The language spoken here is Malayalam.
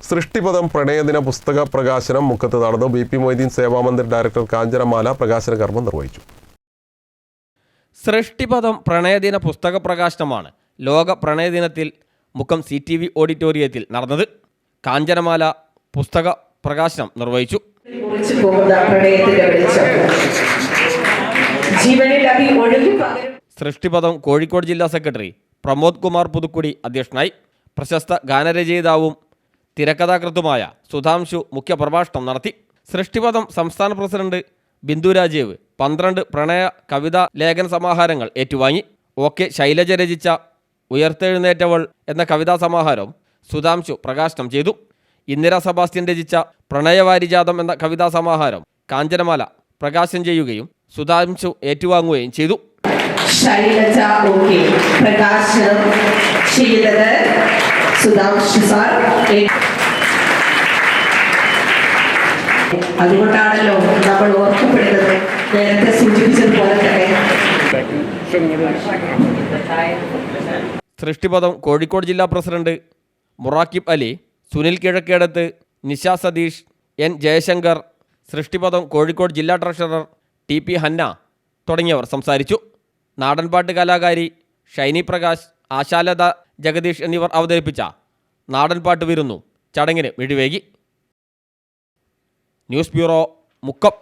സൃഷ്ടിപദം പ്രണയദിന പുസ്തക പ്രകാശനം മുക്കത്ത് നടന്നു. ബി.പി. മൊയ്തീൻ സേവാമന്ദിർ ഡയറക്ടർ കാഞ്ചനമാല പ്രകാശന കർമ്മം നിർവഹിച്ചു. സൃഷ്ടിപദം പ്രണയദിന പുസ്തക പ്രകാശനമാണ് ലോക പ്രണയദിനത്തിൽ മുക്കം CTV ഓഡിറ്റോറിയത്തിൽ നടന്നത്. കാഞ്ചനമാല പുസ്തക പ്രകാശനം നിർവഹിച്ചു. സൃഷ്ടിപദം കോഴിക്കോട് ജില്ലാ സെക്രട്ടറി പ്രമോദ് കുമാർ പുതുക്കുടി അധ്യക്ഷനായി. പ്രശസ്ത ഗാനരചയിതാവും തിരക്കഥാകൃത്തുമായ സുധാംശു മുഖ്യപ്രഭാഷണം നടത്തി. സൃഷ്ടിപദം സംസ്ഥാന പ്രസിഡന്റ് ബിന്ദു രാജീവ് 12 പ്രണയ കവിതാ ലേഖന സമാഹാരങ്ങൾ ഏറ്റുവാങ്ങി. OK ശൈലജ രചിച്ച ഉയർത്തെഴുന്നേറ്റവൾ എന്ന കവിതാ സമാഹാരം സുധാംശു പ്രകാശനം ചെയ്തു. ഇന്ദിര സെബാസ്റ്റ്യൻ രചിച്ച പ്രണയവാരിജാതം എന്ന കവിതാ സമാഹാരം കാഞ്ചനമാല പ്രകാശനം ചെയ്യുകയും സുധാംശു ഏറ്റുവാങ്ങുകയും ചെയ്തു. ശൈലജ OK പ്രകാശനം ചെയ്തത് സുധാംശു സാർ. അതുകൊണ്ടാണല്ലോ നമ്മൾ ഓർക്കപ്പെടുന്നത്. നേരത്തെ സൂചിപ്പിച്ചതുപോലെ തന്നെ സൃഷ്ടിപദം കോഴിക്കോട് ജില്ലാ പ്രസിഡന്റ് മുറാക്കിബ് അലി, സുനിൽ കിഴക്കേടത്ത്, നിഷ സതീഷ്, N ജയശങ്കർ, സൃഷ്ടിപദം കോഴിക്കോട് ജില്ലാ ട്രഷറർ TP ഹന്ന തുടങ്ങിയവർ സംസാരിച്ചു. നാടൻപാട്ട് കലാകാരി ഷൈനി പ്രകാശ്, ആശാലത ജഗദീഷ് എന്നിവർ അവതരിപ്പിച്ച നാടൻപാട്ട് വിരുന്നു ചടങ്ങിന് മിഴിവേകി. News bureau, Mukkam.